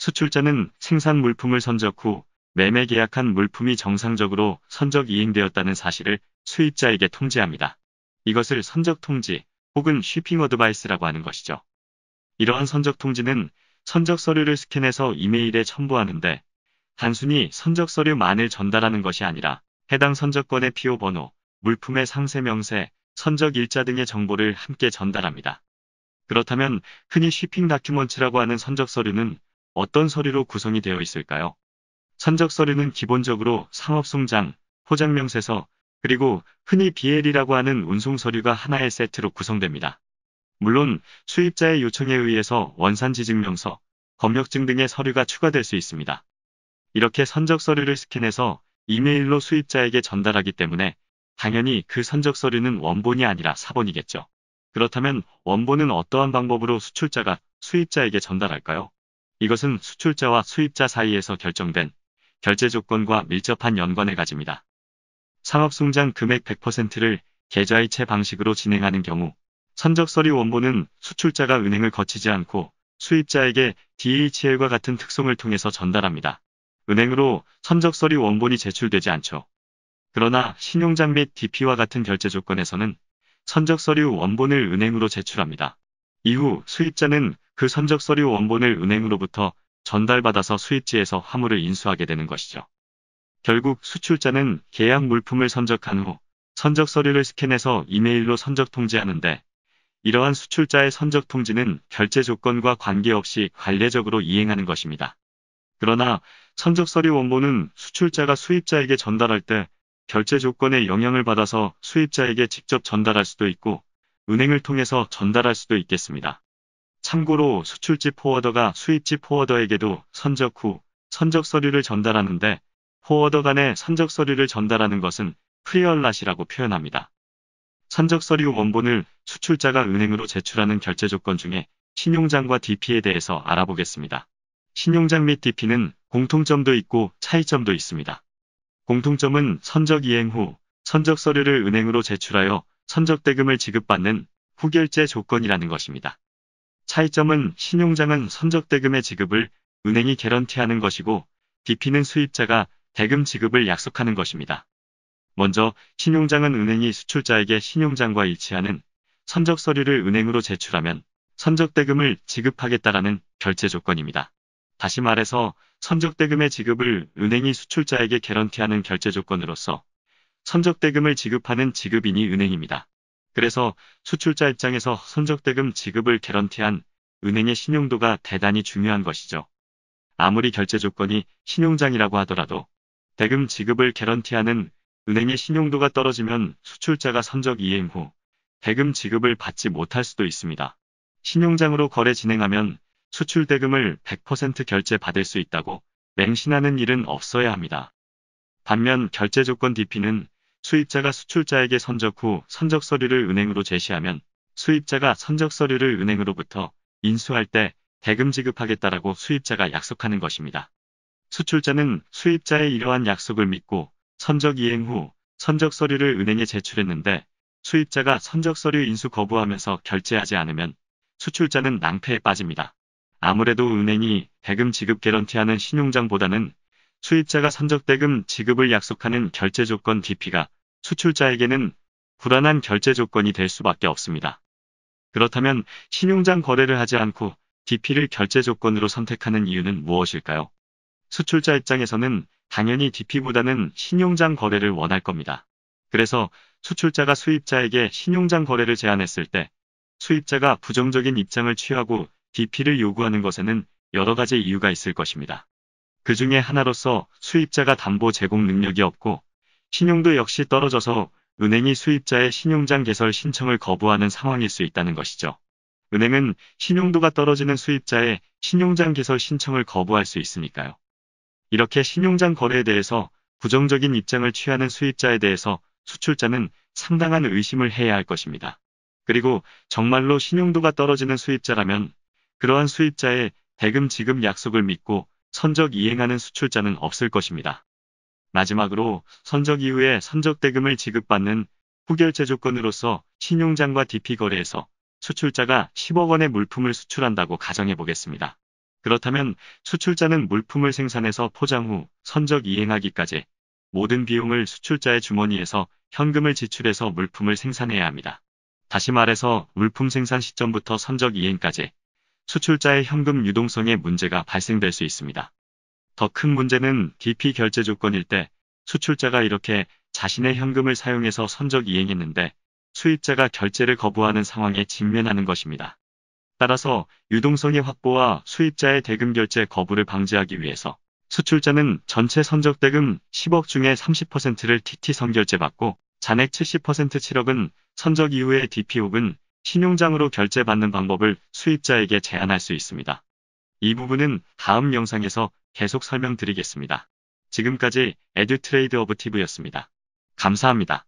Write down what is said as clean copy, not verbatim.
수출자는 생산 물품을 선적 후 매매 계약한 물품이 정상적으로 선적 이행되었다는 사실을 수입자에게 통지합니다. 이것을 선적 통지 혹은 쉬핑 어드바이스라고 하는 것이죠. 이러한 선적 통지는 선적 서류를 스캔해서 이메일에 첨부하는데 단순히 선적 서류만을 전달하는 것이 아니라 해당 선적건의 PO 번호, 물품의 상세 명세, 선적 일자 등의 정보를 함께 전달합니다. 그렇다면 흔히 쉬핑 다큐먼트라고 하는 선적 서류는 어떤 서류로 구성이 되어 있을까요? 선적 서류는 기본적으로 상업송장, 포장명세서, 그리고 흔히 BL이라고 하는 운송 서류가 하나의 세트로 구성됩니다. 물론 수입자의 요청에 의해서 원산지증명서, 검역증 등의 서류가 추가될 수 있습니다. 이렇게 선적 서류를 스캔해서 이메일로 수입자에게 전달하기 때문에 당연히 그 선적 서류는 원본이 아니라 사본이겠죠. 그렇다면 원본은 어떠한 방법으로 수출자가 수입자에게 전달할까요? 이것은 수출자와 수입자 사이에서 결정된 결제 조건과 밀접한 연관을 가집니다. 상업송장 금액 100%를 계좌이체 방식으로 진행하는 경우 선적 서류 원본은 수출자가 은행을 거치지 않고 수입자에게 DHL과 같은 특송을 통해서 전달합니다. 은행으로 선적 서류 원본이 제출되지 않죠. 그러나 신용장 및 DP와 같은 결제 조건에서는 선적 서류 원본을 은행으로 제출합니다. 이후 수입자는 그 선적 서류 원본을 은행으로부터 전달받아서 수입지에서 화물을 인수하게 되는 것이죠. 결국 수출자는 계약 물품을 선적한 후 선적 서류를 스캔해서 이메일로 선적 통지하는데 이러한 수출자의 선적 통지는 결제 조건과 관계없이 관례적으로 이행하는 것입니다. 그러나 선적 서류 원본은 수출자가 수입자에게 전달할 때 결제 조건에 영향을 받아서 수입자에게 직접 전달할 수도 있고 은행을 통해서 전달할 수도 있겠습니다. 참고로 수출지 포워더가 수입지 포워더에게도 선적 후 선적 서류를 전달하는데 포워더 간에 선적 서류를 전달하는 것은 프리얼랏이라고 표현합니다. 선적 서류 원본을 수출자가 은행으로 제출하는 결제 조건 중에 신용장과 DP에 대해서 알아보겠습니다. 신용장 및 DP는 공통점도 있고 차이점도 있습니다. 공통점은 선적 이행 후 선적 서류를 은행으로 제출하여 선적 대금을 지급받는 후결제 조건이라는 것입니다. 차이점은 신용장은 선적 대금의 지급을 은행이 개런티하는 것이고 DP는 수입자가 대금 지급을 약속하는 것입니다. 먼저 신용장은 은행이 수출자에게 신용장과 일치하는 선적 서류를 은행으로 제출하면 선적 대금을 지급하겠다라는 결제 조건입니다. 다시 말해서 선적 대금의 지급을 은행이 수출자에게 개런티하는 결제 조건으로서 선적 대금을 지급하는 지급인이 은행입니다. 그래서 수출자 입장에서 선적 대금 지급을 개런티한 은행의 신용도가 대단히 중요한 것이죠. 아무리 결제 조건이 신용장이라고 하더라도 대금 지급을 개런티하는 은행의 신용도가 떨어지면 수출자가 선적 이행 후 대금 지급을 받지 못할 수도 있습니다. 신용장으로 거래 진행하면 수출 대금을 100% 결제 받을 수 있다고 맹신하는 일은 없어야 합니다. 반면 결제 조건 DP는 수입자가 수출자에게 선적 후 선적 서류를 은행으로 제시하면 수입자가 선적 서류를 은행으로부터 인수할 때 대금 지급하겠다라고 수입자가 약속하는 것입니다. 수출자는 수입자의 이러한 약속을 믿고 선적 이행 후 선적 서류를 은행에 제출했는데 수입자가 선적 서류 인수 거부하면서 결제하지 않으면 수출자는 낭패에 빠집니다. 아무래도 은행이 대금 지급 개런티하는 신용장보다는 수입자가 선적 대금 지급을 약속하는 결제 조건 DP가 수출자에게는 불안한 결제 조건이 될 수밖에 없습니다. 그렇다면 신용장 거래를 하지 않고 DP를 결제 조건으로 선택하는 이유는 무엇일까요? 수출자 입장에서는 당연히 DP보다는 신용장 거래를 원할 겁니다. 그래서 수출자가 수입자에게 신용장 거래를 제안했을 때 수입자가 부정적인 입장을 취하고 DP를 요구하는 것에는 여러 가지 이유가 있을 것입니다. 그 중에 하나로서 수입자가 담보 제공 능력이 없고 신용도 역시 떨어져서 은행이 수입자의 신용장 개설 신청을 거부하는 상황일 수 있다는 것이죠. 은행은 신용도가 떨어지는 수입자의 신용장 개설 신청을 거부할 수 있으니까요. 이렇게 신용장 거래에 대해서 부정적인 입장을 취하는 수입자에 대해서 수출자는 상당한 의심을 해야 할 것입니다. 그리고 정말로 신용도가 떨어지는 수입자라면 그러한 수입자의 대금 지급 약속을 믿고 선적 이행하는 수출자는 없을 것입니다. 마지막으로 선적 이후에 선적 대금을 지급받는 후결제 조건으로서 신용장과 DP 거래에서 수출자가 10억 원의 물품을 수출한다고 가정해 보겠습니다. 그렇다면 수출자는 물품을 생산해서 포장 후 선적 이행하기까지 모든 비용을 수출자의 주머니에서 현금을 지출해서 물품을 생산해야 합니다. 다시 말해서 물품 생산 시점부터 선적 이행까지 수출자의 현금 유동성에 문제가 발생될 수 있습니다. 더 큰 문제는 DP 결제 조건일 때 수출자가 이렇게 자신의 현금을 사용해서 선적 이행했는데 수입자가 결제를 거부하는 상황에 직면하는 것입니다. 따라서 유동성의 확보와 수입자의 대금 결제 거부를 방지하기 위해서 수출자는 전체 선적 대금 10억 중에 30%를 TT 선결제 받고 잔액 70% 7억은 선적 이후에 DP 혹은 신용장으로 결제받는 방법을 수입자에게 제안할 수 있습니다. 이 부분은 다음 영상에서 계속 설명드리겠습니다. 지금까지 에듀트레이드 오브 TV였습니다. 감사합니다.